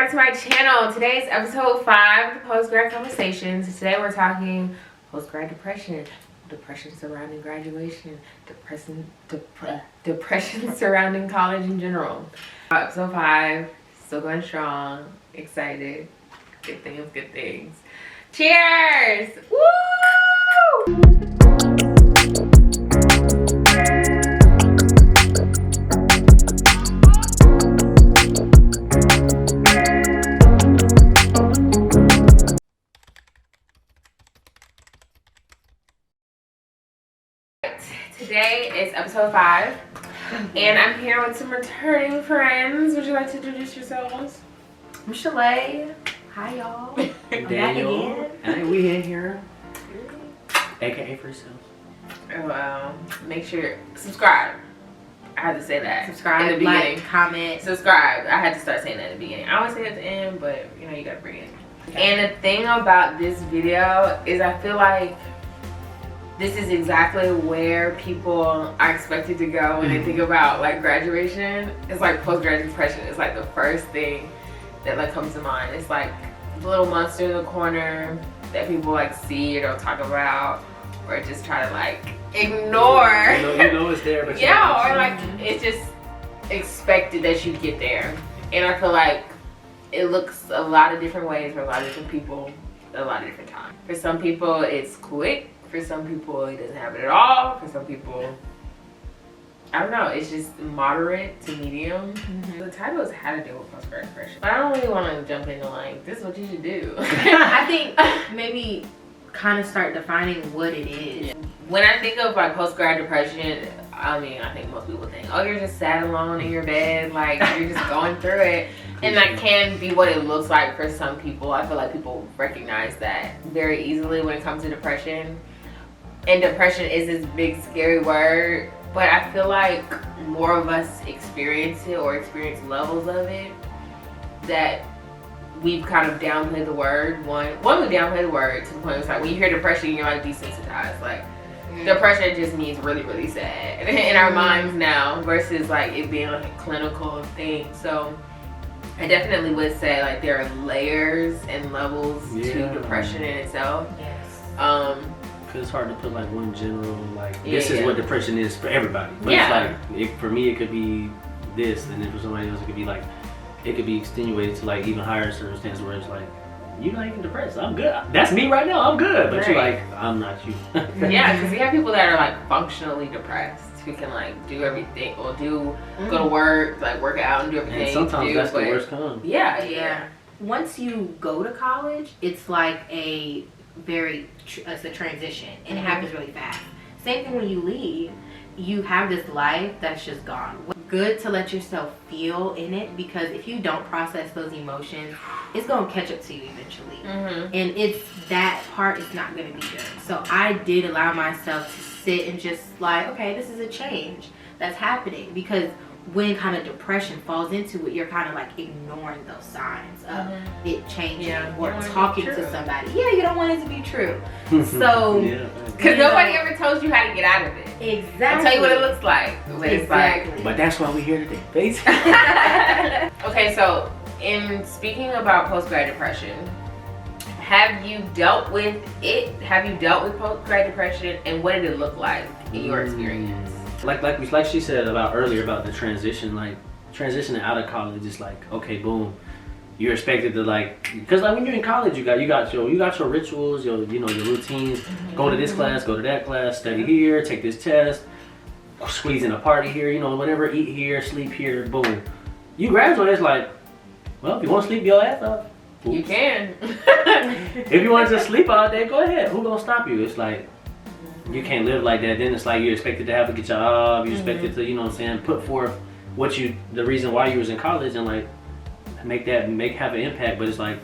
back to my channel. Today's episode 5 of the Post-Grad Conversations. Today we're talking post-grad depression, depression surrounding graduation, depression surrounding college in general. Episode 5, still going strong, excited, good things, good things. Cheers! Woo! Today is episode 5, and I'm here with some returning friends. Would you like to introduce yourselves? I'm Shalae. Hi, y'all. I'm back again. Hey, we in here. AKA for yourselves. Oh, wow. Make sure subscribe. I had to say that. Subscribe, in the beginning. like, comment. Subscribe. I had to start saying that in the beginning. I always say it at the end, but you know you gotta bring it. And the thing about this video is I feel like this is exactly where people are expected to go when they think about like graduation. It's like post-grad depression. It's like the first thing that like comes to mind. It's like the little monster in the corner that people like see or don't talk about, or just try to like ignore. You know it's there, but yeah, or like it's just expected that you get there. And I feel like it looks a lot of different ways for a lot of different people at a lot of different times. For some people it's quick. For some people, it doesn't have it at all. For some people, I don't know. It's just moderate to medium. The title is How to Deal with Post-Grad Depression. But I don't really want to jump into like, this is what you should do. I think maybe kind of start defining what it is. When I think of like post-grad depression, I mean, I think most people think, oh, you're just sad alone in your bed. Like, you're just going through it. And that can be what it looks like for some people. I feel like people recognize that very easily when it comes to depression. And depression is this big scary word, but I feel like more of us experience it or experience levels of it that we've kind of downplayed the word. One, we downplay the word to the point it's like when you hear depression, you're like desensitized. Like depression just means really, really sad in our minds now versus like it being like a clinical thing. So I definitely would say like there are layers and levels to depression in itself. Yes. Because it's hard to put like one general like this is what depression is for everybody. But it's like for me it could be this, and then for somebody else it could be like it could be extenuated to like even higher circumstances where it's like you're not even depressed. I'm good. That's me right now. I'm good. But you're like I'm not you. Yeah, because you have people that are like functionally depressed who can like do everything or go to work, like work out and do everything. And sometimes that's the worst kind. Yeah. Once you go to college, it's like it's a transition, and it happens really fast. Same thing when you leave, you have this life that's just gone. Good to let yourself feel in it, because if you don't process those emotions, it's gonna catch up to you eventually. And it's that part is not gonna be good. So I did allow myself to sit and just like, okay, this is a change that's happening, because when kind of depression falls into it, you're kind of like ignoring those signs of it changing or talking to somebody. Yeah, you don't want it to be true. So, because nobody ever tells you how to get out of it. Exactly. They'll tell you what it looks like. Exactly. But that's why we're here today, basically. Okay, so in speaking about post-grad depression, have you dealt with it? Have you dealt with post-grad depression, and what did it look like in your experience? Like she said about earlier about the transition, like transitioning out of college is like, okay, boom, you're expected to like, because like when you're in college, you got your rituals, your routines, go to this class, go to that class, study here, take this test, squeeze in a party here, whatever, eat here, sleep here, boom. You graduate, it's like, well, if you want to sleep your ass off, you can. If you want to just sleep all day, go ahead. Who's gonna stop you? It's like, you can't live like that. Then it's like you're expected to have a good job. You're expected to, put forth the reason why you was in college and like have an impact. But it's like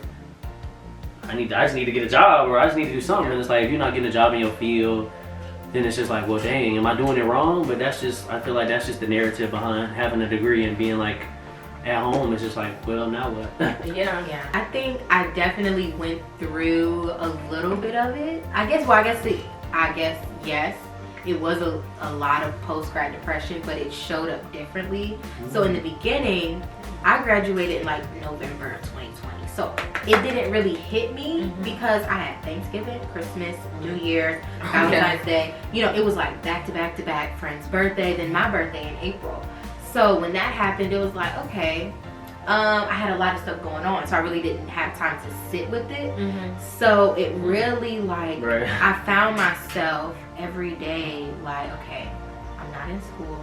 I just need to get a job, or I just need to do something. And it's like if you're not getting a job in your field, then it's just like, well, dang, am I doing it wrong? But I feel like that's just the narrative behind having a degree and being like at home. It's just like, well, now what? Yeah. I think I definitely went through a little bit of it. I guess yes. it was a lot of post-grad depression, but it showed up differently. So in the beginning, I graduated in like November of 2020. So it didn't really hit me because I had Thanksgiving, Christmas, New Year's, Valentine's Day. You know, it was like back to back to back, friend's birthday, then my birthday in April. So when that happened, it was like, okay, I had a lot of stuff going on, so I really didn't have time to sit with it. So it really like, I found myself every day like, okay, I'm not in school.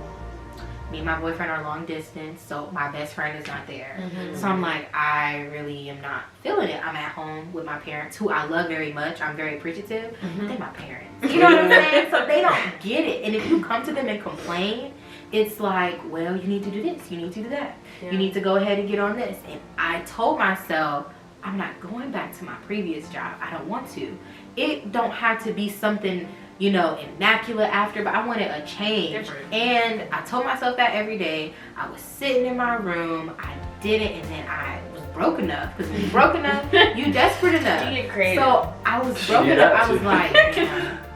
Me and my boyfriend are long distance, so my best friend is not there. So I'm like, I really am not feeling it. I'm at home with my parents, who I love very much. I'm very appreciative. They're my parents. You know what I'm saying? So they don't get it. And if you come to them and complain, it's like, well, you need to do this, you need to do that. You need to go ahead and get on this. And I told myself, I'm not going back to my previous job. I don't want to. It don't have to be something, you know, immaculate after, but I wanted a change. And I told myself that every day. I was sitting in my room, I did it, and then I was broke enough, because when you're broke enough, you desperate enough. You get creative. So I was broke enough, I was like,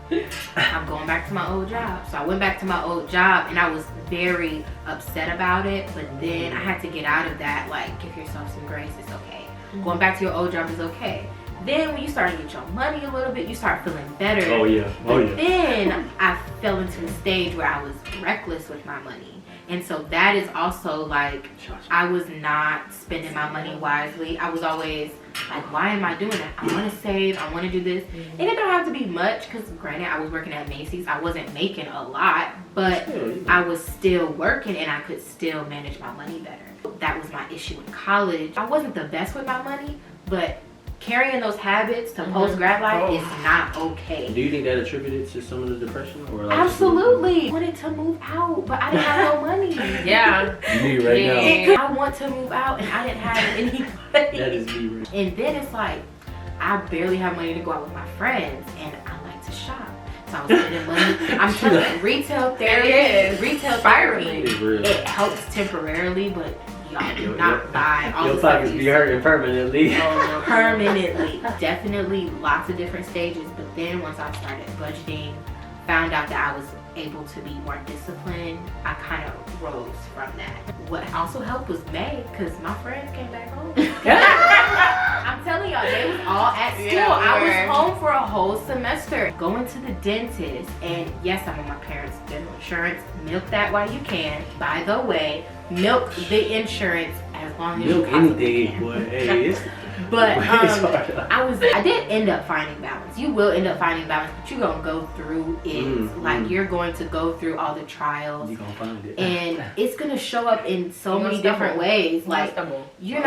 yeah, I'm going back to my old job. So I went back to my old job, and I was very upset about it, but then I had to get out of that. Like, give yourself some grace, it's okay. Going back to your old job is okay. Then when you start to get your money a little bit, you start feeling better. Then I fell into a stage where I was reckless with my money. And so that is also like, I was not spending my money wisely. I was always like, why am I doing that? I want to save, I want to do this. And it don't have to be much, because granted, I was working at Macy's. I wasn't making a lot, but I was still working and I could still manage my money better. That was my issue in college. I wasn't the best with my money, but carrying those habits to post-grad life is not okay. Do you think that attributed to some of the depression? Or like absolutely. I wanted to move out, but I didn't have no money. Me right now. I want to move out and I didn't have anybody. That is me right now. And then it's like, I barely have money to go out with my friends, and I like to shop. So I was spending money. I'm telling you, retail therapy, it helps temporarily, but y'all do not buy all your pockets be hurting permanently. Permanently. Definitely lots of different stages, but then once I started budgeting, found out that I was able to be more disciplined, I kind of rose from that. What also helped was May, because my friends came back home. I'm telling y'all, they was all at school. I was home for a whole semester, going to the dentist, and yes, I'm on my parents' dental insurance. Milk that while you can. By the way, milk the insurance as long as you possibly can. Boy. Hey, but I did end up finding balance. You will end up finding balance, but you're gonna go through it. Like, you're going to go through all the trials. You're gonna find it. And it's gonna show up in so many different ways. Like, you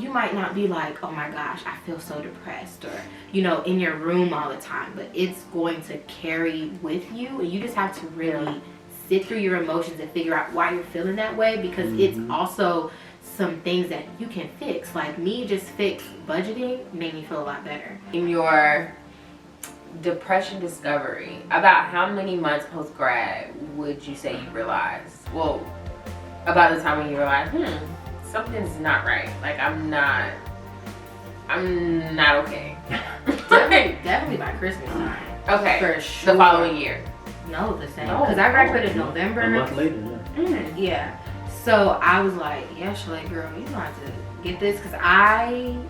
might not be like, oh my gosh, I feel so depressed, or, you know, in your room all the time, but it's going to carry with you, and you just have to really sit through your emotions and figure out why you're feeling that way, because it's also some things that you can fix. Like, me just fix budgeting made me feel a lot better. In your depression discovery, about how many months post grad would you say you realized? Well, about the time when you realized, something's not right. Like, I'm not okay. Definitely by Christmas time. Okay. For sure. The following year. No, the same. Because I graduated in November. A month later, yeah. So I was like, yeah, Shalae, girl, you don't have to get this, because I'm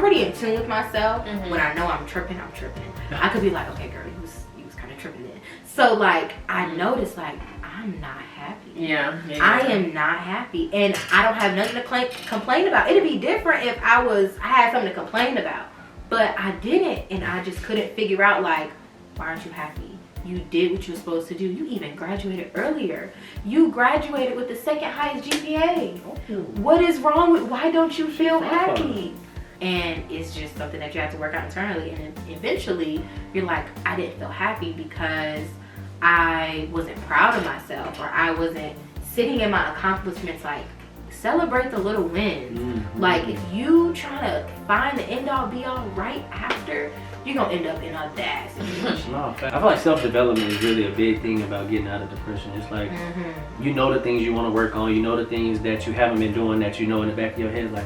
pretty in tune with myself. When I know I'm tripping, I'm tripping. I could be like, okay, girl, you was kind of tripping then. So like, I noticed, like, I'm not happy. I am not happy, and I don't have nothing to complain about. It'd be different if I had something to complain about, but I didn't, and I just couldn't figure out, like, why aren't you happy? You did what you were supposed to do. You even graduated earlier. You graduated with the second highest GPA. What is wrong with, why don't you feel happy? And it's just something that you have to work out internally. And eventually you're like, I didn't feel happy because I wasn't proud of myself, or I wasn't sitting in my accomplishments. Like, celebrate the little wins. Like, if you try to find the end all be all right after, you're gonna end up in a bad situation. I feel like self-development is really a big thing about getting out of depression. It's like, you know the things you want to work on, you know the things that you haven't been doing that you know in the back of your head, like,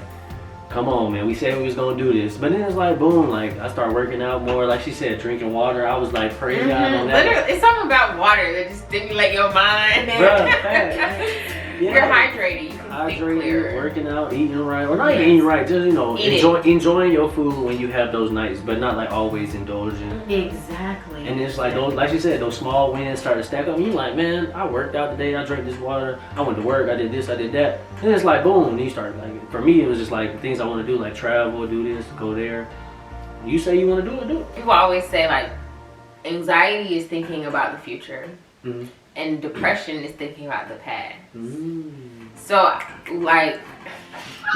come on, man, we said we was gonna do this. But then it's like, boom, like, I start working out more. Like she said, drinking water. I was like, praise God on that. Literally, it's something about water that just stimulate your mind. Bruh, fact. You're hydrated. You can think clearer. Working out, eating right. Or not eating right, just, you know, enjoying your food when you have those nights, but not like always indulging. Exactly. And it's like those, like you said, those small wins start to stack up. And you're like, man, I worked out today. I drank this water. I went to work. I did this. I did that. And it's like, boom. And you start like, for me, it was just like things I want to do, like travel, do this, go there. You say you want to do it, do it. People always say like, anxiety is thinking about the future. Mm-hmm. And depression is thinking about the past. Mm. So, like,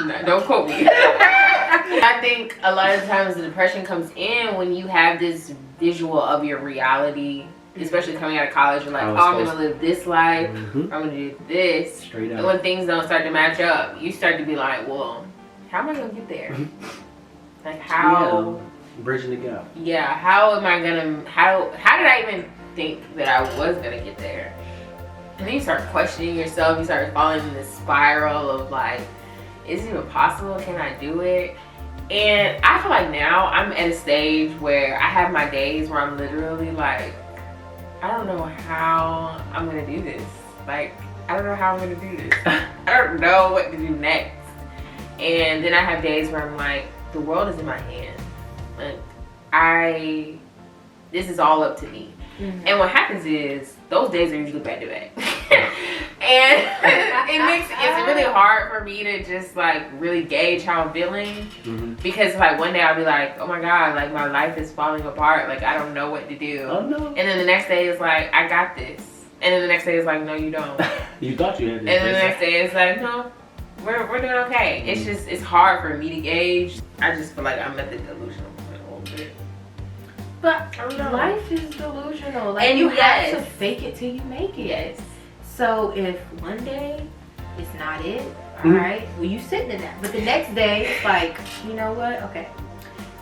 no, don't quote me. I think a lot of times the depression comes in when you have this visual of your reality, especially coming out of college. You're like, oh, I'm gonna live this life. I'm gonna do this. Straight up. And when things don't start to match up, you start to be like, well, how am I gonna get there? Like, how? Yeah, bridging the gap. Yeah, how am I gonna? How did I even think that I was gonna get there? And then you start questioning yourself. You start falling in this spiral of like, is it even possible? Can I do it? And I feel like now I'm at a stage where I have my days where I'm literally like, I don't know how I'm gonna do this. Like, I don't know how I'm gonna do this. I don't know what to do next. And then I have days where I'm like, the world is in my hands. Like, this is all up to me. Mm-hmm. And what happens is those days are usually back to back. And it's really hard for me to just like really gauge how I'm feeling. Mm-hmm. Because like one day I'll be like, oh my God, like my life is falling apart. Like I don't know what to do. Oh, no. And then the next day is like, I got this. And then the next day is like, no, you don't. You thought you had this. And then the next day is like, no, we're doing okay. Mm-hmm. It's just, it's hard for me to gauge. I just feel like I'm at the delusional point a little bit. But life is delusional. Like, and you have to fake it till you make it. Yes. So if one day it's not it, all right, well, you sitting in that. But the next day, it's like, you know what? Okay,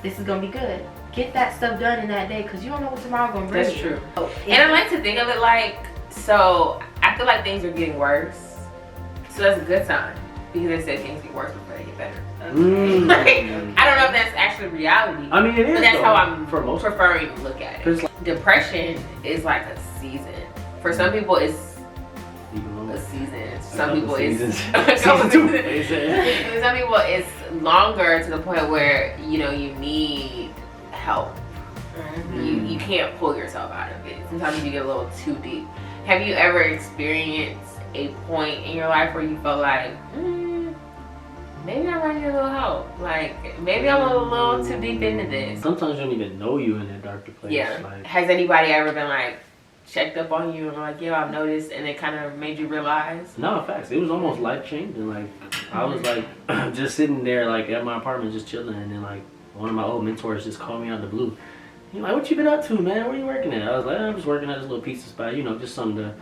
this is gonna be good. Get that stuff done in that day, because you don't know what tomorrow's gonna bring. That's true. And I like to think of it like, so I feel like things are getting worse. So that's a good sign, because they say things get worse before they get better. Okay. Like, I don't know if that's actually reality. I mean, it is. But that's how I'm preferring to look at it. Like, depression is like a season. For some people, it's a season. Some people it's some people it's longer, to the point where you know you need help. Mm-hmm. You can't pull yourself out of it. Sometimes you get a little too deep. Have you ever experienced a point in your life where you felt like maybe I might need a little help? Like maybe I'm a little too deep into this. Sometimes you don't even know you in that darker place. Yeah. Like, has anybody ever been like checked up on you and like, yo, I've noticed, and it kind of made you realize? No, facts. It was almost life changing. Like I was like just sitting there like at my apartment just chilling, and then like one of my old mentors just called me out of the blue. He's like, what you been up to, man? Where you working at? I was like, I'm just working at this little pizza spot, you know, just something to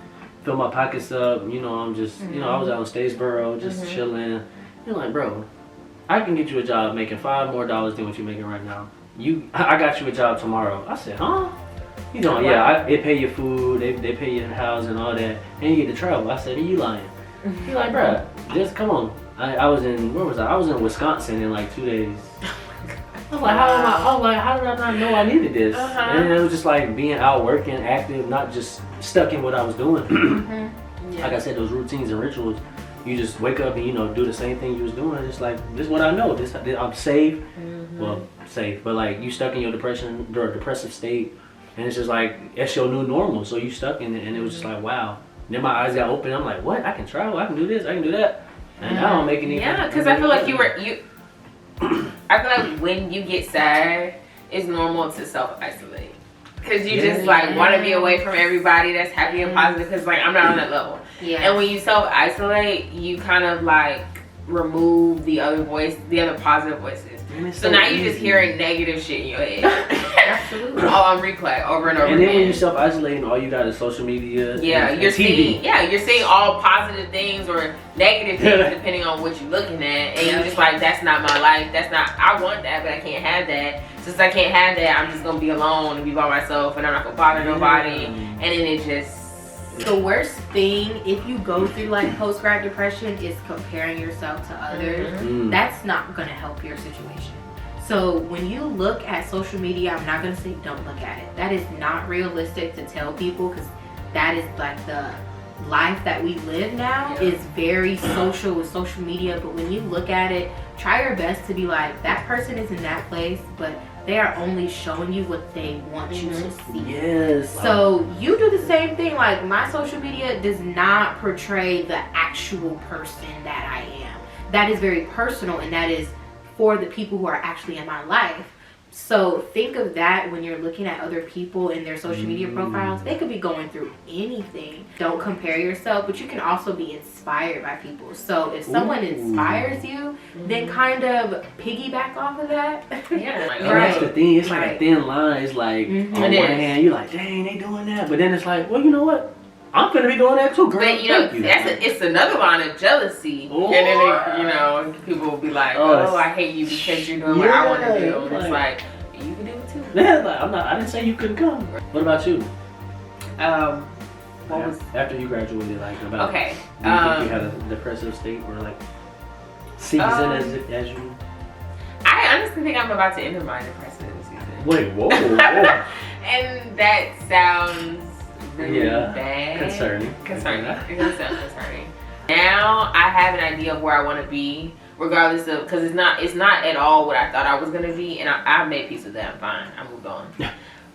fill my pockets up. You know, I'm just, you know, I was out in Statesboro just chilling. You're like, bro, I can get you a job making $5 more than what you're making right now. I got you a job tomorrow. I said, huh? He's going, yeah, they pay your food, they pay your housing and all that, and you get to travel. I said, are you lying? He's like, bro, just come on. I was in, where was I? I was in Wisconsin in like 2 days. I was like, how did I not know I needed this? And it was just like being out working, active, not just stuck in what I was doing. Like I said, those routines and rituals, you just wake up and, you know, do the same thing you was doing. It's like, this is what I know. This I'm safe. Well, safe, but like you stuck in your depressive state, and it's just like, that's your new normal. So you stuck in it, and it was just like, wow. Then my eyes got open. I'm like, what? I can travel. I can do this. I can do that. And I don't make any. Yeah, because I feel like I feel like when you get sad, it's normal to self-isolate. Because you just like want to be away from everybody that's happy and positive. Because like I'm not on that level. Yeah. And when you self-isolate, you kind of like remove the other positive voices. So now you're just hearing negative shit in your head. Absolutely. All on replay over and over again. And then when you you self-isolating, all you got is social media. Yeah, and you're TV. seeing all positive things or negative things depending on what you're looking at, and you're just like, that's not my life. I want that, but I can't have that. Since I can't have that, I'm just gonna be alone and be by myself, and I'm not gonna bother nobody. And then it just The worst thing if you go through like post-grad depression is comparing yourself to others. That's not gonna help your situation. So when you look at social media, I'm not gonna say don't look at it. That is not realistic to tell people, because that is like the life that we live now is very social with social media. But when you look at it, try your best to be like, that person is in that place, but they are only showing you what they want you to see. Yes. So you do the same thing. Like, my social media does not portray the actual person that I am. That is very personal, and that is for the people who are actually in my life. So think of that when you're looking at other people and their social media profiles. They could be going through anything. Don't compare yourself, but you can also be inspired by people. So if someone inspires you, then kind of piggyback off of that. Yeah, like, That's the thing. It's like a thin line. It's like on one hand, you're like, dang, they doing that, but then it's like, well, you know what? I'm gonna be doing that too, girl. But you know, it's another line of jealousy. And then, you know, people will be like, oh, I hate you because you're doing what I want to do. And it's like, you can do it too. Yeah, like, I didn't say you couldn't come. What about you? What was after you graduated? Like, about okay? Do you think you had a depressive state or like season as you? I honestly think I'm about to enter my depressive season. Wait, whoa. And that sounds really bad. Concerning. It does sound concerning. Now I have an idea of where I want to be, regardless of, because it's not at all what I thought I was gonna be, and I've made peace with that. I'm fine. I moved on.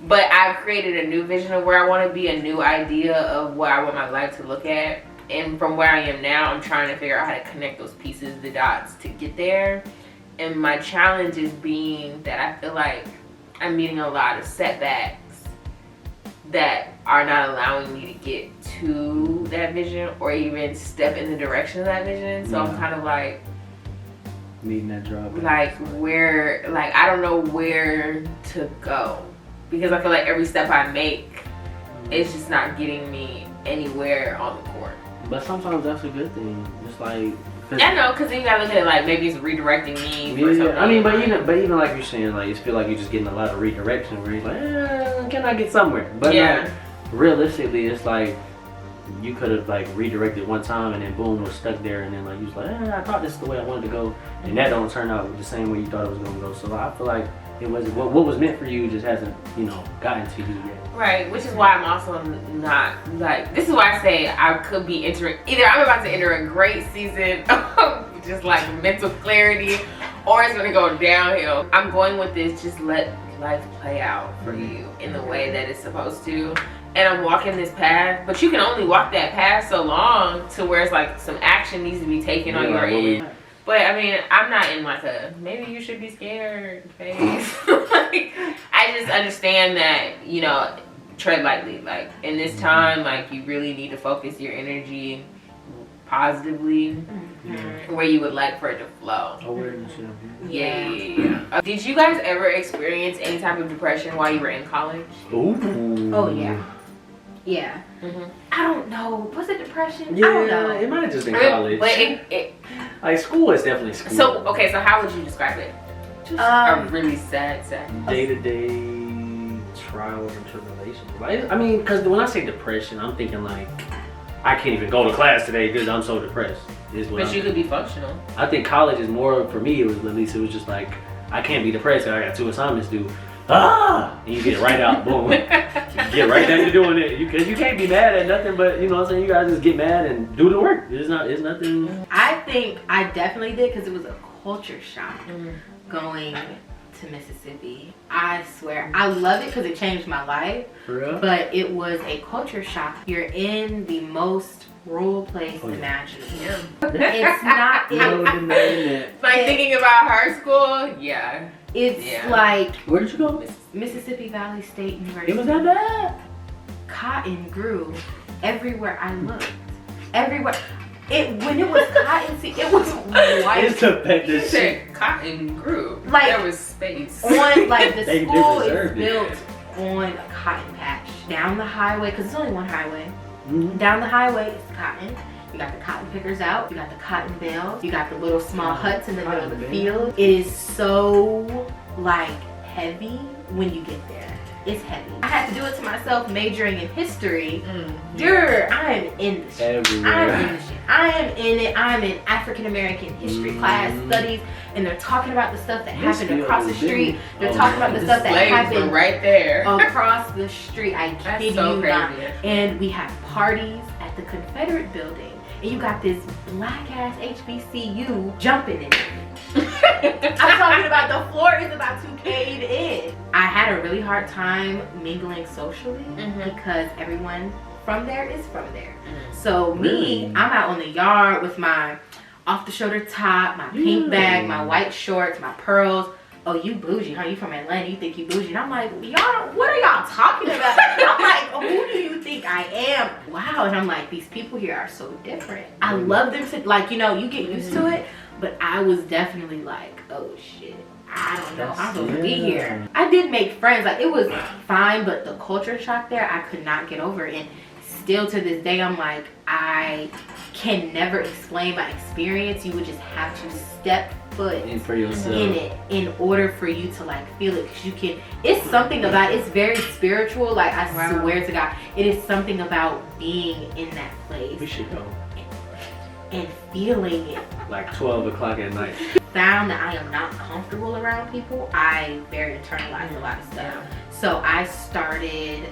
But I've created a new vision of where I want to be, a new idea of what I want my life to look at. And from where I am now, I'm trying to figure out how to connect those pieces, the dots, to get there. And my challenge is being that I feel like I'm meeting a lot of setbacks that are not allowing me to get to that vision or even step in the direction of that vision. So I'm kind of like needing that drop. Like where, like I don't know where to go, because I feel like every step I make, it's just not getting me anywhere on the court. But sometimes that's a good thing. It's like, I know, because then you gotta look at it like maybe it's redirecting me for something. I mean, but even like you're saying, like you feel like you're just getting a lot of redirection where you're like, can I get somewhere? But like, realistically, it's like you could have like redirected one time and then boom, was stuck there, and then like you was like, I thought this is the way I wanted to go, and that don't turn out the same way you thought it was gonna go. So I feel like it was what was meant for you just hasn't, gotten to you yet. Right, which is why I'm also not like, this is why I say I could be entering, either I'm about to enter a great season of just like mental clarity, or it's gonna go downhill. I'm going with this, just let life play out for you in the way that it's supposed to. And I'm walking this path, but you can only walk that path so long to where it's like some action needs to be taken on your end. But I mean, I'm not in like a maybe you should be scared phase. Like, I just understand that, tread lightly. Like in this time, like you really need to focus your energy positively where you would like for it to flow. Awareness, Yeah. Did you guys ever experience any type of depression while you were in college? Ooh. Oh yeah. Yeah. I don't know. Was it depression? Yeah, I don't know. it might have just been college. But like school is definitely school. So how would you describe it? Just a really sad day-to-day trials and tribulations. Like, I mean, because when I say depression, I'm thinking like I can't even go to class today because I'm so depressed. But you could be functional. I think college is more, for me, it was just like I can't be depressed because I got 2 assignments due. And you get it right out, boom. You get right down to doing it. Because you can't be mad at nothing, but you know what I'm saying? You guys just get mad and do the work. It's nothing. I think I definitely did, because it was a culture shock going to Mississippi. I swear. I love it because it changed my life. For real? But it was a culture shock. You're in the most rural place imaginable. It's not like thinking about her school, It's like, where did you go? Mississippi Valley State University. It was that bad? Cotton grew everywhere I looked. Everywhere. When it was cotton, it was white. It's the fact that said cotton grew. Like, there was space. On like the school is built on a cotton patch. Down the highway, because it's only one highway. Down the highway is cotton. You got the cotton pickers out. You got the cotton bales. You got the little small huts in the middle of the field. It is so like heavy when you get there. it's heavy. I had to do it to myself majoring in history. I am in this shit. Everywhere. I'm in this shit. I am in it. I'm in African American history class studies, and they're talking about the stuff that happened across the street. They're talking about the stuff that happened right there across the street. I kid so you crazy. not. And we have parties at the Confederate building, and you got this black ass HBCU jumping in it. I'm talking about the floor is about to cave in. I had a really hard time mingling socially because everyone from there is from there. So me, I'm out on the yard with my off the shoulder top, my pink bag, my white shorts, my pearls. Oh, you bougie, huh? You from Atlanta, you think you bougie. And I'm like, y'all, what are y'all talking about? I'm like, who do you think I am? Wow. And I'm like, these people here are so different. I love them to, like, you know, you get used to it. But I was definitely like, oh shit, I don't know, I'm supposed to be here. I did make friends, like it was fine, but the culture shock there, I could not get over. And still to this day, I'm like, I can never explain my experience. You would just have to step foot in for yourself in it in order for you to like feel it. Because you can, it's something about, it's very spiritual. Like I swear to God, it is something about being in that place. We should go. And feeling it. Like 12 o'clock at night. Found that I am not comfortable around people. I very internalized a lot of stuff. So I started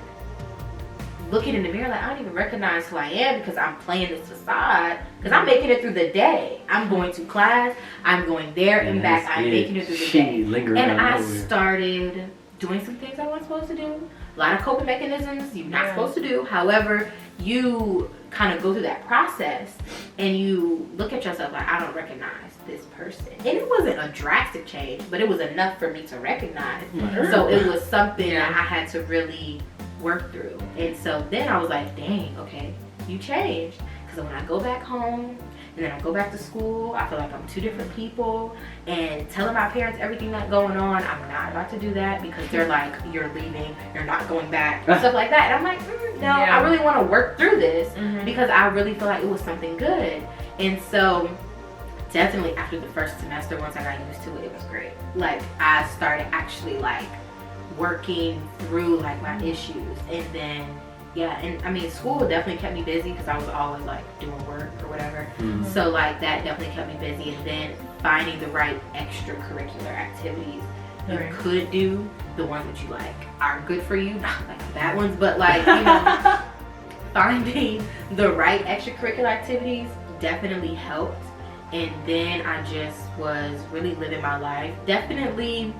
looking in the mirror like I don't even recognize who I am because I'm playing this facade. Because I'm making it through the day. I'm going to class. I'm going there and back. I'm making it through the day. And I started doing some things I wasn't supposed to do. A lot of coping mechanisms you're not supposed to do. However, you kind of go through that process and you look at yourself like, I don't recognize this person. And it wasn't a drastic change, but it was enough for me to recognize. So it was something that I had to really work through. And so then I was like, dang, okay, you changed. Because when I go back home and then I go back to school, I feel like I'm two different people. And telling my parents everything that's going on, I'm not about to do that because they're like, you're leaving, you're not going back, stuff like that. And I'm like, no, I really want to work through this because I really feel like it was something good. And so definitely after the first semester, once I got used to it, it was great. Like I started actually like working through like my issues. And then and I mean school definitely kept me busy because I was always like doing work or whatever. So like that definitely kept me busy. And then finding the right extracurricular activities you could do, the ones that you like are good for you, not like the bad ones, but like, you know, finding the right extracurricular activities definitely helped. And then I just was really living my life. Definitely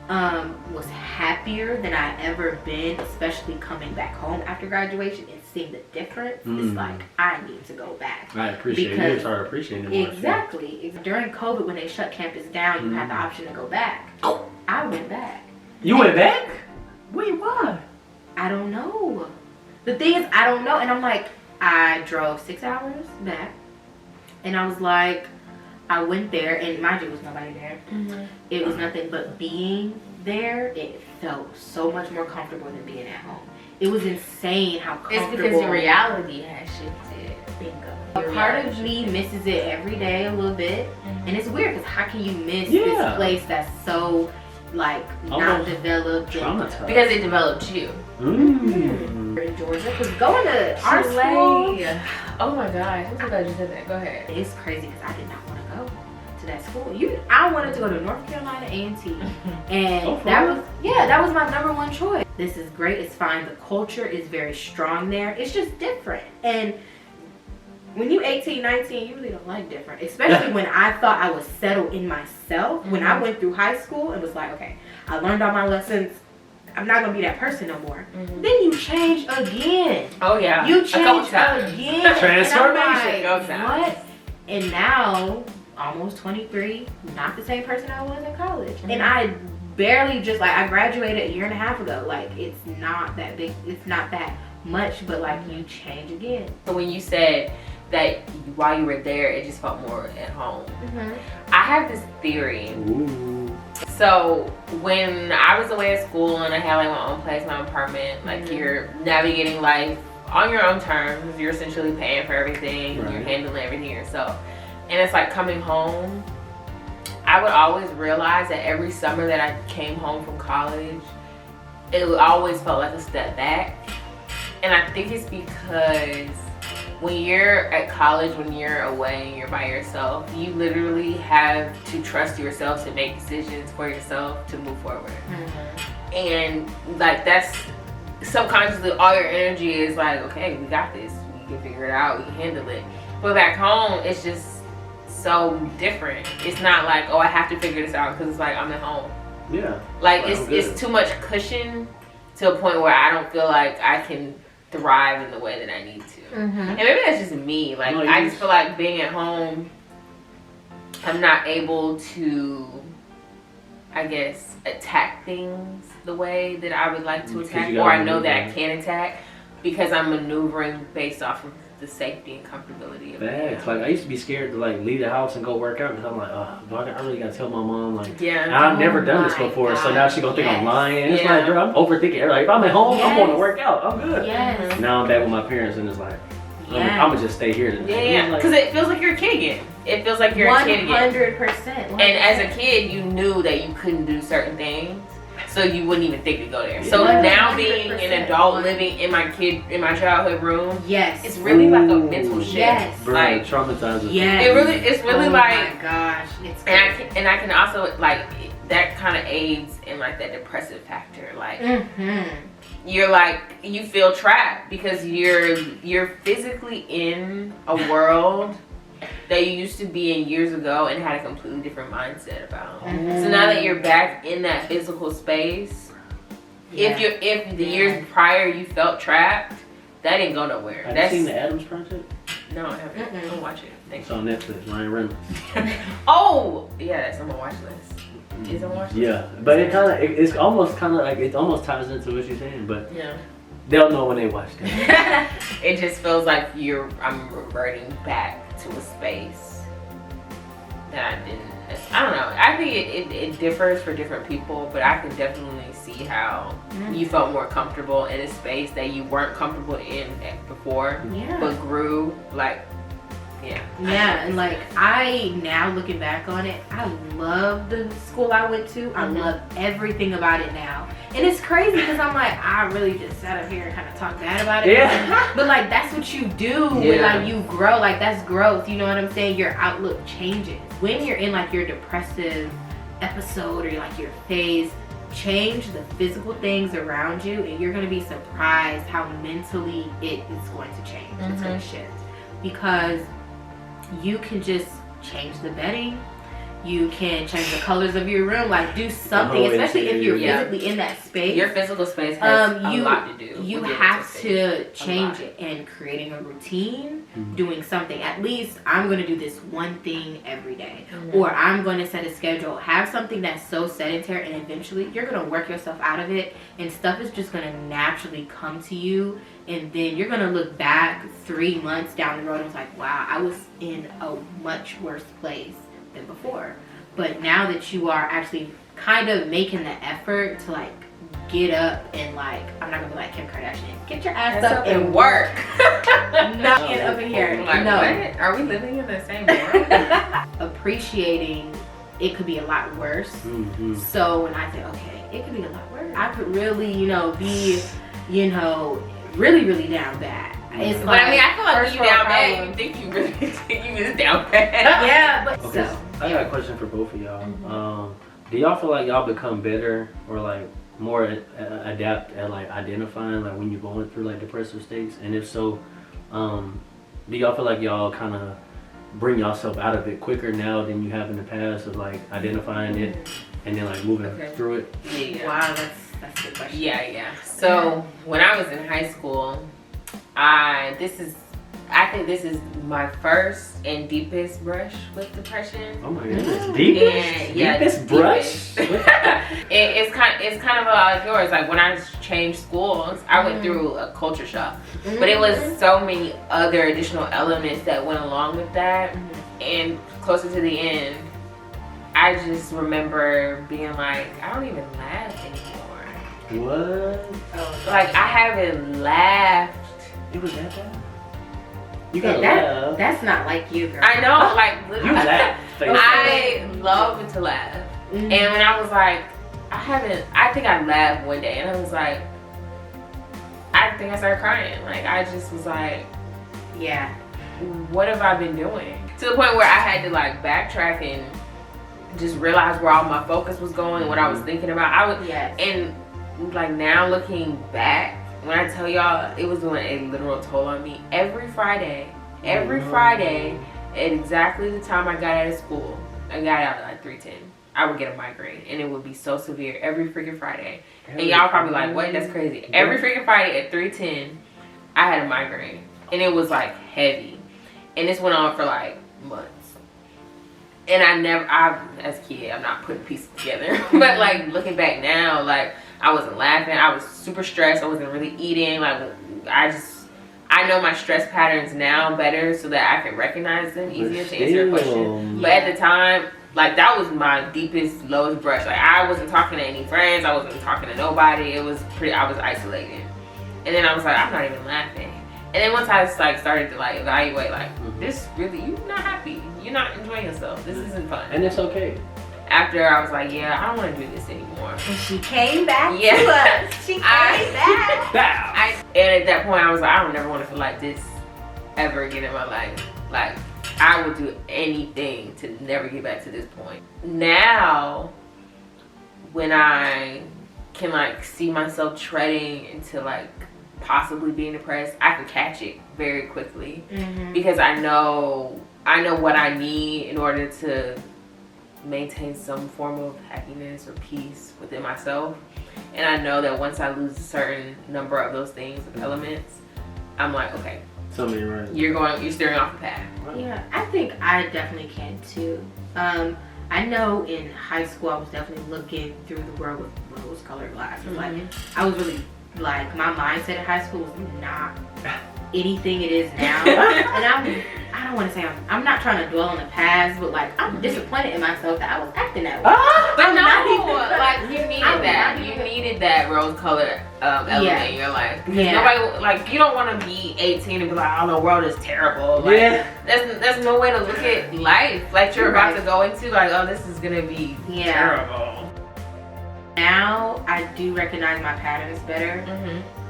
was happier than I ever been, especially coming back home after graduation and seeing the difference. It's like, I need to go back. I appreciate it. You start appreciating it more. Exactly. During COVID, when they shut campus down, you had the option to go back. I went back. You went back? Wait, why? I don't know. The thing is, I don't know. And I'm like, I drove 6 hours back. And I was like, I went there, and mind you, there was nobody there. It was nothing but being there. It felt so much more comfortable than being at home. It was insane how comfortable. It's because your reality has shifted. Bingo. A part of me misses it every day a little bit. And it's weird, because how can you miss this place that's so, like, not developed? Traumatized. Because it developed you. In Georgia, because going to our school. Oh my gosh, I'm so glad you said that. Go ahead. It's crazy because I did not want to go to that school. I wanted to go to North Carolina A&T, and that was my number one choice. This is great. It's fine. The culture is very strong there. It's just different. And when you 18, 19, you really don't like different. Especially when I thought I was settled in myself. When I went through high school, it was like, okay, I learned all my lessons. I'm not gonna be that person no more. Then you change again. Oh yeah. You change again. Transformation. What? And now, almost 23, not the same person I was in college. And I barely just like, I graduated a year and a half ago. Like, it's not that big, it's not that much, but like, you change again. So when you said that while you were there, it just felt more at home. I have this theory. So when I was away at school and I had like my own place, my own apartment, like you're navigating life on your own terms, you're essentially paying for everything, you're handling everything yourself. And it's like coming home, I would always realize that every summer that I came home from college, it always felt like a step back. And I think it's because when you're at college, when you're away and you're by yourself, you literally have to trust yourself to make decisions for yourself to move forward. And like that's subconsciously all your energy is like, okay, we got this, we can figure it out, we can handle it. But back home, it's just so different. It's not like, oh, I have to figure this out because it's like I'm at home. Yeah. Like it's too much cushion to a point where I don't feel like I can thrive in the way that I need to. And maybe that's just me. Like I just feel like being at home, I'm not able to, I guess, attack things the way that I would like to attack, or I know that I can attack because I'm maneuvering based off of the safety and comfortability of it. Like I used to be scared to like leave the house and go work out because I'm like, oh, I really gotta tell my mom like, I've never done this before, so now she gonna think I'm lying. It's like, girl, I'm overthinking. Like if I'm at home, I'm going to work out. I'm good. Now I'm back with my parents and it's like, I'm gonna just stay here tonight. Because it feels like you're a kid again. It feels like you're a kid again. 100%. And as a kid, you knew that you couldn't do certain things, so you wouldn't even think to go there. So now being an adult living in my childhood room, it's really like a mental shift. Like traumatizing. It's really like, oh my gosh, it's and I can also like that kind of aids in like that depressive factor. Like you're like, you feel trapped because you're physically in a world that you used to be in years ago and had a completely different mindset about. So now that you're back in that physical space, if the years prior you felt trapped, that didn't go nowhere. Have you seen the Adams Project? No, I haven't. Don't watch it. It's on Netflix. Ryan Reynolds. Oh, yeah, that's on my watch list. Is it on my watch list? Yeah, but it's almost kind of like it almost ties into what you're saying, but they'll know when they watch it. It just feels like I'm reverting back to a space that I don't know. I think it differs for different people, but I can definitely see how you felt more comfortable in a space that you weren't comfortable in before, but grew like, and like I now looking back on it, I love the school I went to. I love everything about it now. And it's crazy because I'm like, I really just sat up here and kind of talk bad about it. But like that's what you do when like you grow. Like that's growth. You know what I'm saying? Your outlook changes. When you're in like your depressive episode or like your phase, change the physical things around you and you're going to be surprised how mentally it is going to change. It's going to shift. Because you can just change the bedding. You can change the colors of your room, like do something, especially if you're physically in that space. Your physical space has a lot to do. You have to change it, and creating a routine, doing something. At least I'm going to do this one thing every day, or I'm going to set a schedule. Have something that's so sedentary, and eventually you're going to work yourself out of it, and stuff is just going to naturally come to you. And then you're going to look back 3 months down the road and it's like, wow, I was in a much worse place than before. But now that you are actually kind of making the effort to like get up and like, I'm not gonna be like Kim Kardashian, get your ass up and work. Not get over here. Like, no. What? Are we living in the same world? Appreciating it could be a lot worse. So when I say, okay, it could be a lot worse, I could really, be, really, really down bad. It's but I mean, I feel like you down bad. You think you really think you was down bad. But okay, so I got a question for both of y'all. Do y'all feel like y'all become better or like more adept at like identifying like when you're going through like depressive states? And if so, do y'all feel like y'all kind of bring yourself out of it quicker now than you have in the past of like identifying it and then like moving through it? Wow, that's a good question. So when I was in high school, I think this is my first and deepest brush with depression. Oh my goodness, deepest brush. It's kind of like yours. Like when I changed schools, I went through a culture shock, but it was so many other additional elements that went along with that. And closer to the end, I just remember being like, I don't even laugh anymore. What? Like I haven't laughed. It was that bad? You gotta laugh. That's not like you, girl. I know, like literally. You laugh. I love to laugh. And when I was like, I think I laughed one day and I was like, I think I started crying. Like, I just was like, yeah, what have I been doing? To the point where I had to like backtrack and just realize where all my focus was going, what I was thinking about. And like now looking back, when I tell y'all, it was doing a literal toll on me. Every Friday, at exactly the time I got out of school, I got out at like 3:10. I would get a migraine, and it would be so severe every freaking Friday. And y'all probably like, what? That's crazy. Every freaking Friday at 3:10, I had a migraine, and it was like heavy. And this went on for like months. And as a kid, I'm not putting pieces together. But like looking back now, like I wasn't laughing. I was super stressed. I wasn't really eating. Like I know my stress patterns now better so that I can recognize them easier to answer your question. But at the time, like that was my deepest, lowest brush. Like I wasn't talking to any friends. I wasn't talking to nobody. I was isolated. And then I was like, I'm not even laughing. And then once I like started to like evaluate, like this really, you're not happy. You're not enjoying yourself. This isn't fun. And it's okay. After I was like, yeah, I don't want to do this anymore. And she came back to us. She came back. And at that point, I was like, I don't ever want to feel like this ever again in my life. Like, I would do anything to never get back to this point. Now, when I can like see myself treading into like possibly being depressed, I can catch it very quickly because I know what I need in order to maintain some form of happiness or peace within myself. And I know that once I lose a certain number of those things, elements, I'm like, okay, you're steering off the path. Yeah, I think I definitely can too. I know in high school I was definitely looking through the world with rose-colored glasses. Like I was really like, my mindset in high school was not anything it is now. And I don't want to say I'm not trying to dwell on the past, but like I'm disappointed in myself that I was acting that way. But like you needed that. You needed that rose-colored element in your life. Because nobody, like, you don't want to be 18 and be like, oh, the world is terrible. Like, there's no way to look at life like you're about to go into. Like, oh, this is gonna be terrible. Now I do recognize my patterns better,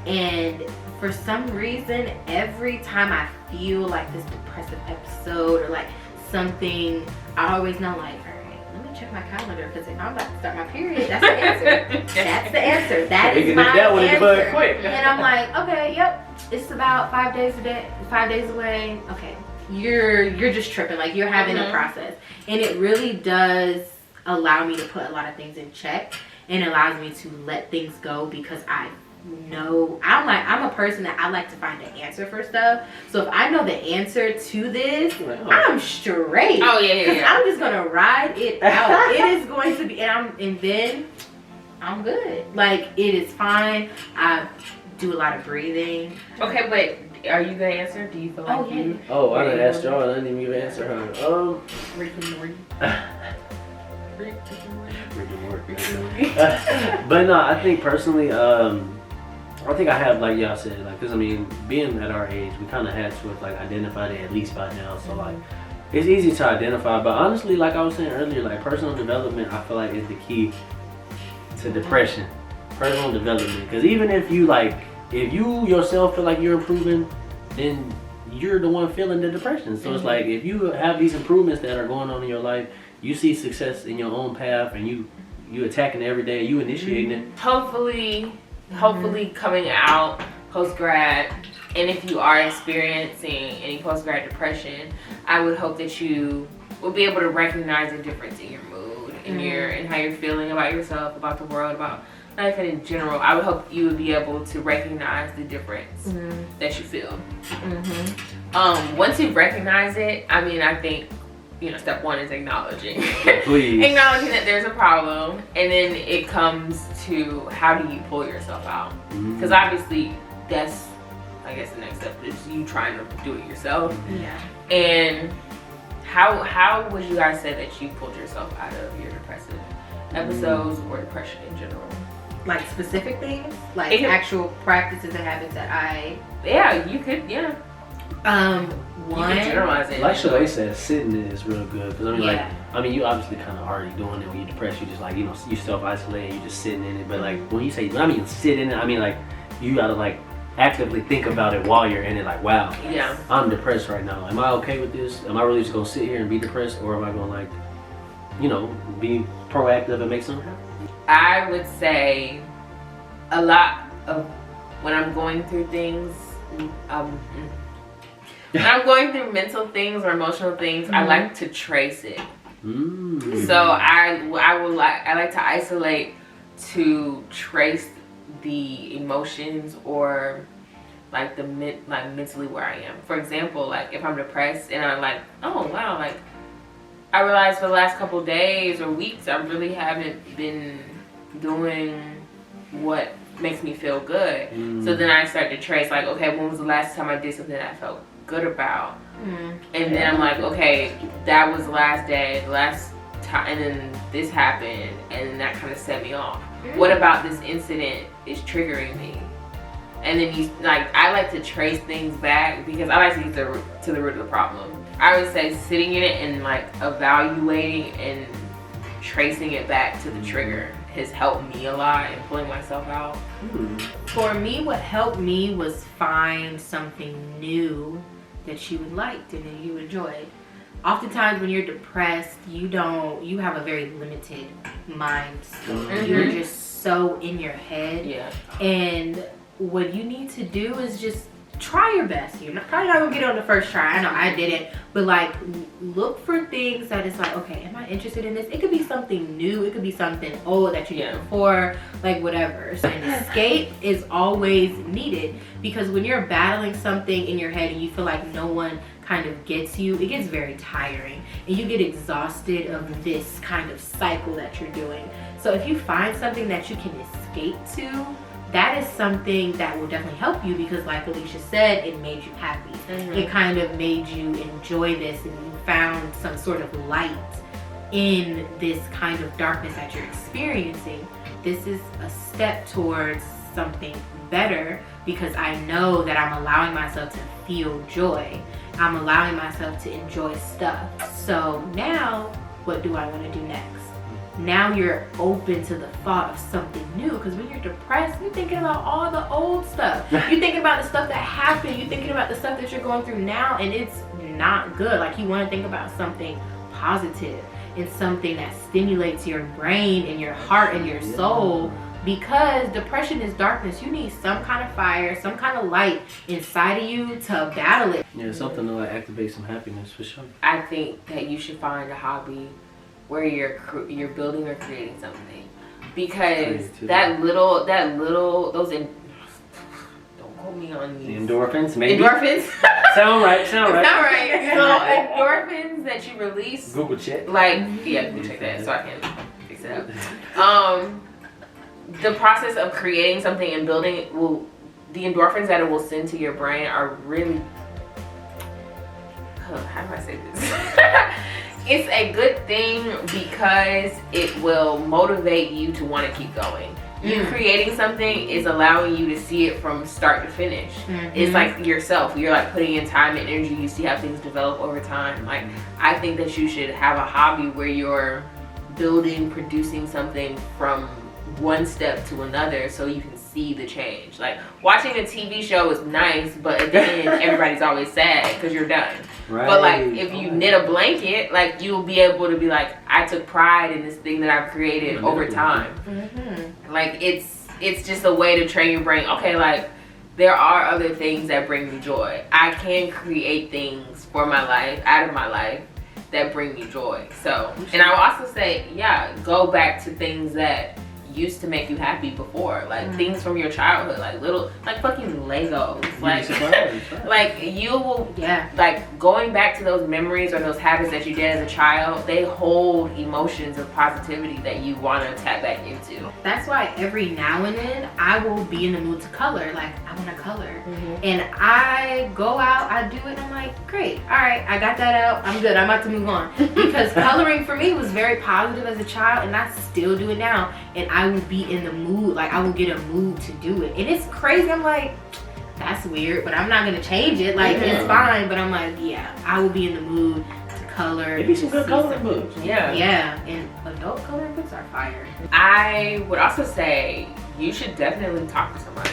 and for some reason, every time I feel like this depressive episode or like something, I always know like, all right, let me check my calendar because if I'm about to start my period, that's the answer. That's the answer. That is my answer. Quick. And I'm like, okay, yep, it's about 5 days away. Okay, you're just tripping. Like you're having a process, and it really does allow me to put a lot of things in check. And allows me to let things go because I know I'm a person that I like to find an answer for stuff. So if I know the answer to this, I'm straight. Oh yeah. I'm just gonna ride it out. It is going to be, and then I'm good. Like it is fine. I do a lot of breathing. Okay, but are you gonna answer? Do you feel like you? Oh, I didn't ask y'all. I didn't even answer her. Rick and Morty. But no, I think personally, I think I have, like y'all said, like, because I mean, being at our age, we kind of had to have like identified it at least by now. So like, it's easy to identify. But honestly, like I was saying earlier, like personal development, I feel like is the key to depression. Personal development, because even if you yourself feel like you're improving, then you're the one feeling the depression. So it's like if you have these improvements that are going on in your life, you see success in your own path, and you attacking it every day, you initiating it. Hopefully coming out post-grad, and if you are experiencing any post-grad depression, I would hope that you will be able to recognize a difference in your mood, and how you're feeling about yourself, about the world, about life in general. I would hope you would be able to recognize the difference that you feel. Once you recognize it, I mean, I think, step one is acknowledging. Acknowledging that there's a problem, and then it comes to how do you pull yourself out? Because obviously that's, I guess, the next step is you trying to do it yourself. And how would you guys say that you pulled yourself out of your depressive episodes or depression in general? Like specific things, like actual practices and habits that I. Yeah, you could. Yeah. You can generalize it. Like Shalae said, sitting is real good. Because Yeah. you obviously kind of already doing it when you're depressed. You just like, you self-isolate, you just sitting in it. But like, when I mean sit in it, I mean like, you gotta like actively think about it while you're in it. Like, wow, Yeah. I'm depressed right now. Am I okay with this? Am I really just gonna sit here and be depressed? Or am I gonna like, be proactive and make something happen? I would say a lot of when I'm going through things, when I'm going through mental things or emotional things, I like to trace it. So I like to isolate to trace the emotions or like mentally where I am. For example, like if I'm depressed and I'm like, oh wow, like I realized for the last couple days or weeks I really haven't been doing what makes me feel good. So then I start to trace like, okay, when was the last time I did something that I felt good about? And then I'm like, okay, that was the last day, the last time, and then this happened, and then that kind of set me off. What about this incident is triggering me? And then I like to trace things back because I like to get to the root of the problem. I would say sitting in it and like evaluating and tracing it back to the trigger has helped me a lot in pulling myself out. For me, what helped me was find something new that you liked and that you enjoyed. Oftentimes when you're depressed, you have a very limited mind scope. You're just so in your head. Yeah. And what you need to do is just try your best. You're probably not gonna get it on the first try. I know I didn't, but like look for things that is like, okay, am I interested in this? It could be something new. It could be something old that you did before, like whatever. So an escape is always needed because when you're battling something in your head and you feel like no one kind of gets you, it gets very tiring and you get exhausted of this kind of cycle that you're doing. So if you find something that you can escape to, that is something that will definitely help you because like Alicia said, it made you happy. It kind of made you enjoy this and you found some sort of light in this kind of darkness that you're experiencing. This is a step towards something better because I know that I'm allowing myself to feel joy. I'm allowing myself to enjoy stuff. So now, what do I want to do next? Now you're open to the thought of something new because when you're depressed, you're thinking about all the old stuff. You're thinking about the stuff that happened. You're thinking about the stuff that you're going through now and it's not good. Like you want to think about something positive and something that stimulates your brain and your heart and your soul because depression is darkness. You need some kind of fire, some kind of light inside of you to battle it. Yeah, something to like activate some happiness for sure. I think that you should find a hobby where you're building or creating something because don't quote me on these. The endorphins, maybe. Endorphins. Sound right. Sound right. So endorphins that you release. Google check. Google check that so I can fix it up. The process of creating something and building it the endorphins that it will send to your brain are really. How do I say this? It's a good thing because it will motivate you to want to keep going. You creating something is allowing you to see it from start to finish. It's like yourself. You're like putting in time and energy. You see how things develop over time. Like I think that you should have a hobby where you're building, producing something from one step to another so you can see the change. Like watching a TV show is nice, but at the end everybody's always sad because you're done. Right. But like if you knit a blanket, like you'll be able to be like, I took pride in this thing that I've created over time. Like it's just a way to train your brain. Okay, like there are other things that bring me joy. I can create things for my life, out of my life, that bring me joy. So, and I will also say, go back to things that used to make you happy before, like things from your childhood, like fucking Legos, like you will, like going back to those memories or those habits that you did as a child, they hold emotions of positivity that you want to tap back into. That's why every now and then I will be in the mood to color, like I want to color, and I go out, I do it, and I'm like, great, all right, I got that out, I'm good, I'm about to move on, because coloring for me was very positive as a child, and I still do it now, and I will be in the mood, like I will get a mood to do it. And it's crazy. I'm like, that's weird, but I'm not gonna change it. Like, it's fine, but I'm like, yeah, I will be in the mood to color. Maybe some good coloring books. Yeah, and adult coloring books are fire. I would also say you should definitely talk to somebody.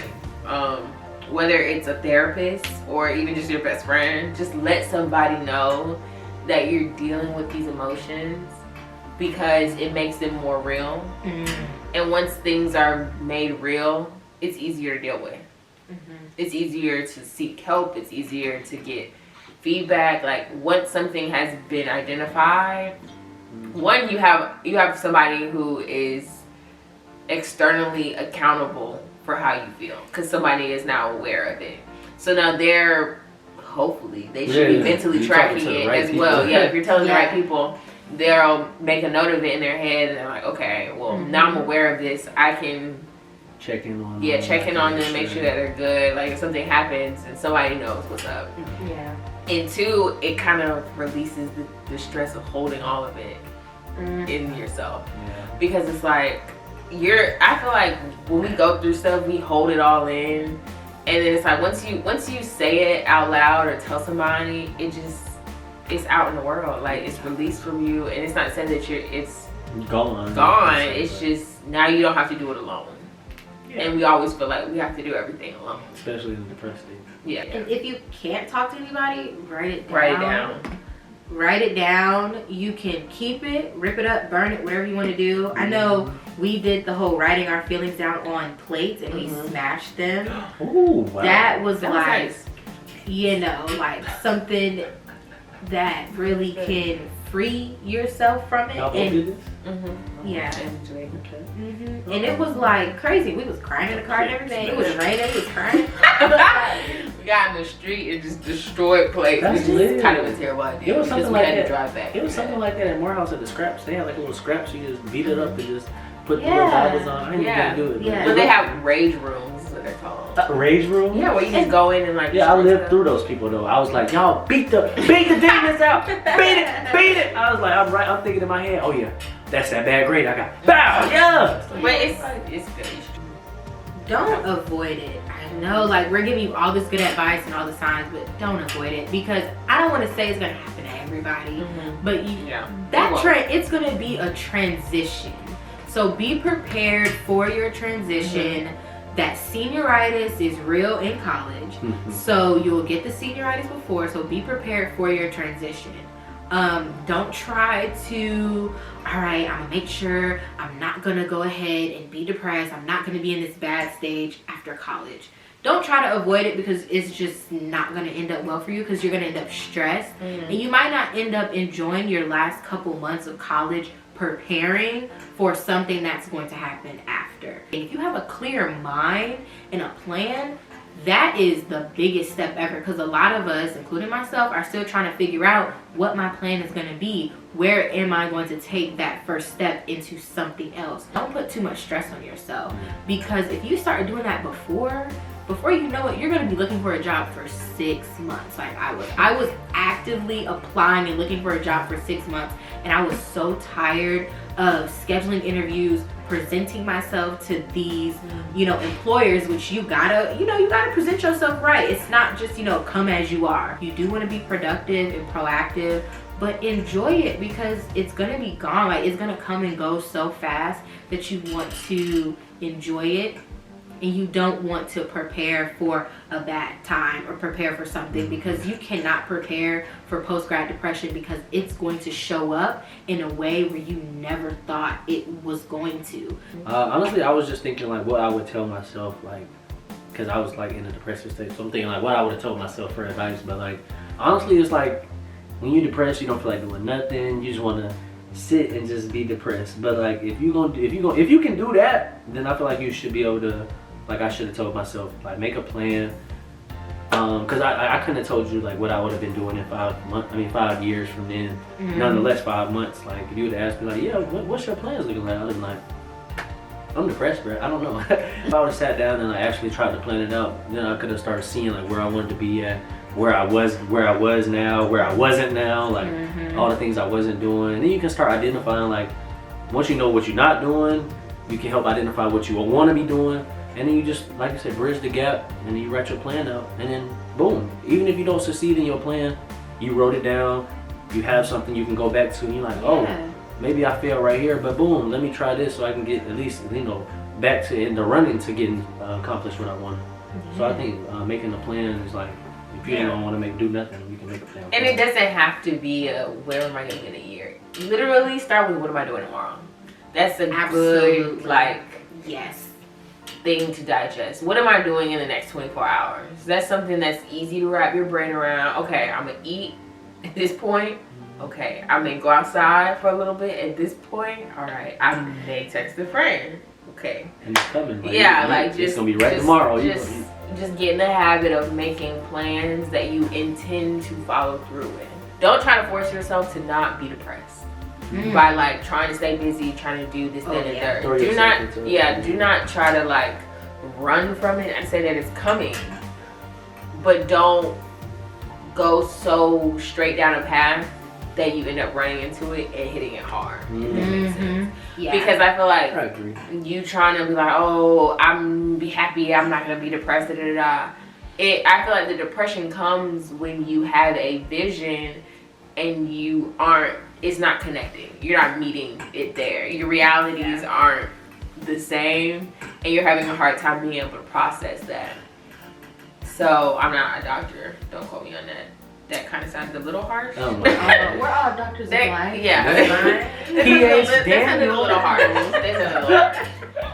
Whether it's a therapist or even just your best friend, just let somebody know that you're dealing with these emotions, because it makes them more real. And once things are made real, it's easier to deal with. It's easier to seek help. It's easier to get feedback. Like, once something has been identified, one, you have somebody who is externally accountable for how you feel, because somebody is now aware of it. So now hopefully they should be mentally tracking it as well. Yeah, if you're telling the right people, they'll make a note of it in their head, and they're like, okay, well, now I'm aware of this. I can check in on them, make sure that they're good. Like, if something happens and somebody knows what's up. Yeah. And two, it kind of releases the stress of holding all of it in yourself. Because it's like, I feel like when we go through stuff, we hold it all in, and then it's like once you say it out loud or tell somebody, it's out in the world. Like, it's released from you, and it's not saying that it's gone. It's just now you don't have to do it alone. And we always feel like we have to do everything alone, especially in the depressed stage. Yeah. And if you can't talk to anybody, write it down. You can keep it, rip it up, burn it, whatever you want to do. I know we did the whole writing our feelings down on plates, and we smashed them. Ooh, wow. That was like, nice. Like something that really can free yourself from it. Yeah. And it was like crazy. We was crying in the car and everything. It was raining. We was crying. We got in the street and just destroyed plates. That's which is kind of a terrible idea. It was something like that. Drive back. It was something like that at Morehouse at the scraps. They had like little scraps. You just beat it up and just put the little Bibles on. I ain't gonna do it. Yeah. But they have rage rooms, is what they're called. Rage rooms? Yeah, where you just go in and like. Yeah, I lived through those people though. I was like, y'all beat the demons out. Beat it. I was like, I'm thinking in my head, oh yeah, that's that bad grade I got. Bow, yeah. But it's good. Don't avoid it. I know, like, we're giving you all this good advice and all the signs, but don't avoid it, because I don't want to say it's gonna happen to everybody, but it's gonna be a transition. So be prepared for your transition. That senioritis is real in college, so you'll get the senioritis before. So be prepared for your transition. Don't try to, all right, I'm gonna make sure I'm not gonna go ahead and be depressed. I'm not gonna be in this bad stage after college. Don't try to avoid it, because it's just not gonna end up well for you, because you're gonna end up stressed, and you might not end up enjoying your last couple months of college preparing for something that's going to happen after. If you have a clear mind and a plan, that is the biggest step ever, because a lot of us, including myself, are still trying to figure out what my plan is going to be. Where am I going to take that first step into something else? Don't put too much stress on yourself, because if you start doing that before you know it, you're going to be looking for a job for 6 months. Like I was actively applying and looking for a job for 6 months, and I was so tired of scheduling interviews, presenting myself to these, employers, which you gotta present yourself right. It's not just, come as you are. You do want to be productive and proactive, but enjoy it, because it's gonna be gone. Like, it's gonna come and go so fast that you want to enjoy it. And you don't want to prepare for a bad time or prepare for something, because you cannot prepare for post-grad depression, because it's going to show up in a way where you never thought it was going to. Honestly, I was just thinking like what I would tell myself, like, because I was like in a depressive state. So I'm thinking like what I would have told myself for advice. But like, honestly, it's like when you're depressed, you don't feel like doing nothing. You just want to sit and just be depressed. But like if you can do that, then I feel like you should be able to. Like, I should have told myself, like, make a plan. Because I couldn't have told you, like, what I would have been doing in 5 years from then. Nonetheless, 5 months. Like, if you would have asked me, like, yeah, what's your plans looking like? I would have been like, I'm depressed, bro. I don't know. If I would have sat down and I actually tried to plan it out, then I could have started seeing, like, where I wanted to be at, where I was now, where I wasn't now, like, all the things I wasn't doing. And then you can start identifying, like, once you know what you're not doing, you can help identify what you want to be doing. And then you just, like you said, bridge the gap, and then you write your plan out, and then boom. Even if you don't succeed in your plan, you wrote it down, you have something you can go back to, and you're like, oh, maybe I failed right here, but boom, let me try this so I can get at least, back to in the running to getting accomplished what I want. So I think making a plan is like, if you don't want to do nothing, you can make a plan. And it doesn't have to be a where am I going to be in a year. Literally start with what am I doing tomorrow. That's a good thing to digest. What am I doing in the next 24 hours? That's something that's easy to wrap your brain around. Okay, I'm gonna eat at this point. Okay, I may go outside for a little bit at this point. All right, I may text a friend. Okay, and it's coming. Like, it's gonna be right tomorrow. Just get in the habit of making plans that you intend to follow through with. Don't try to force yourself to not be depressed. By like trying to stay busy, trying to do this, that, and third. Do not try to like run from it and say that it's coming, but don't go so straight down a path that you end up running into it and hitting it hard. If that makes sense. Yeah. Because I feel like you trying to be like, oh, I'm be happy, I'm not gonna be depressed. I feel like the depression comes when you have a vision and you aren't. It's not connecting. You're not meeting it there. Your realities aren't the same, and you're having a hard time being able to process that. So I'm not a doctor. Don't quote me on that. That kind of sounded a little harsh. Oh my God. We're all doctors of life. Yeah. That sounded a little harsh.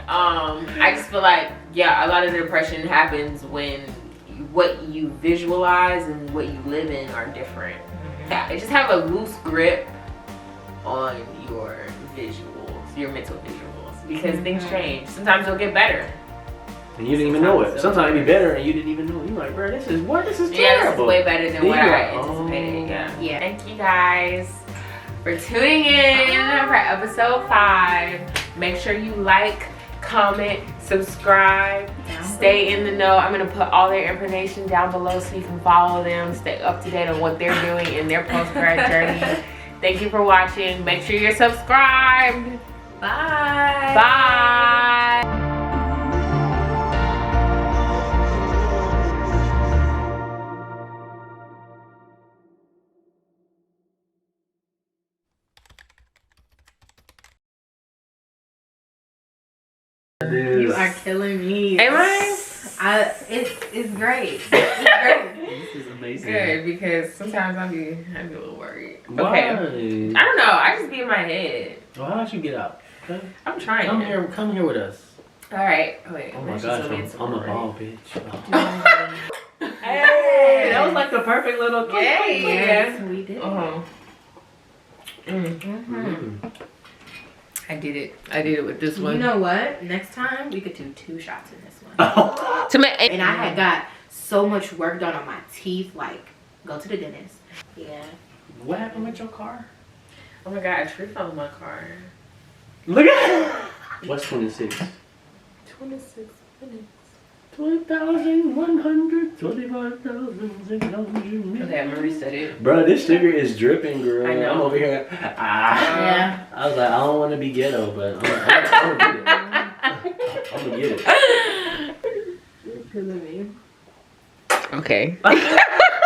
I just feel like a lot of the depression happens when what you visualize and what you live in are different. Yeah, just have a loose grip on your visuals, your mental visuals, because things change. Sometimes they'll get better. And you didn't even know it. Sometimes it'll be better and you didn't even know it. You're like, bro, this is terrible. This is way better than what I anticipated. Yeah. Thank you guys for tuning in for episode 5. Make sure you like, comment, subscribe, stay in the know. I'm going to put all their information down below so you can follow them, stay up to date on what they're doing in their post-grad journey. Thank you for watching. Make sure you're subscribed. Bye. Bye. You are killing me. Am I? It's great. It's great. This is amazing. Good, because sometimes I'd be a little worried. Why? Okay. I don't know. I just be in my head. Well, how don't you get out? Okay. I'm trying. Come here with us. All right. Wait. Oh my gosh, I'm a ball bitch. Oh. Hey, that was like the perfect little kick. Yes, we did. I did it with this one. You know what? Next time we could do 2 shots in this one. And I had got so much work done on my teeth. Like, go to the dentist. Yeah. What happened with your car? Oh my God, a tree fell in my car. Look at it. What's 26? 26 minutes. 20,100, 25,600. Okay, I'm gonna reset it. Bro, this sugar is dripping, girl. I know. I'm over here. Yeah. I was like, I don't want to be ghetto, but I'm gonna get it. I'm gonna get it. Okay.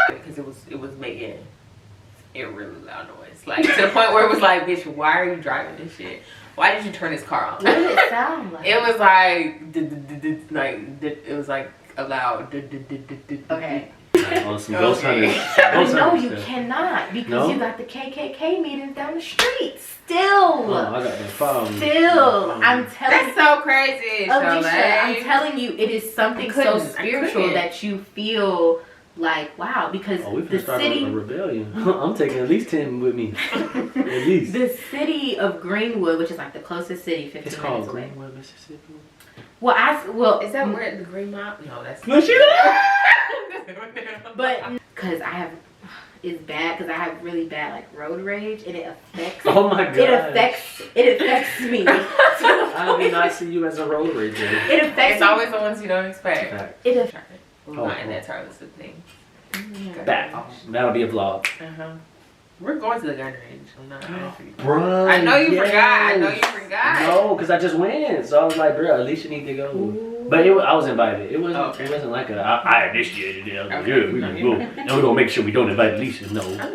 Because it was making a really loud noise, like to the point where it was like, bitch, why are you driving this shit? Why did you turn this car on? What did it sound like? It was like, it was like a loud. Okay. Oh, some ghost hunters. No, you cannot, because you got the KKK meetings down the street. Still. Oh, I got the phone. Still. I'm telling you. That's so crazy, Alicia, Shalae. I'm telling you, it is something so spiritual that you feel like, wow, because we can start a rebellion. I'm taking at least 10 with me. At least. The city of Greenwood, which is like the closest city, 15 it's minutes called away. Greenwood, Mississippi. Well, is that where the Green Mile? No, that's. But because it's bad because I have really bad like road rage and it affects. Oh my God. It affects me. I did not see you as a road rager. It affects. It's always the ones you don't expect. It affects. And that's our list of things. That'll be a vlog. We're going to the gun range. I'm not. Bruh, I know you yes. forgot. I know you forgot. No, because I just went. So I was like, bro, at least you need to go. Ooh. But I was invited. It wasn't. Okay. It wasn't like I initiated it. I was like, Okay. yeah, we're gonna go, and we're gonna make sure we don't invite Alicia. No.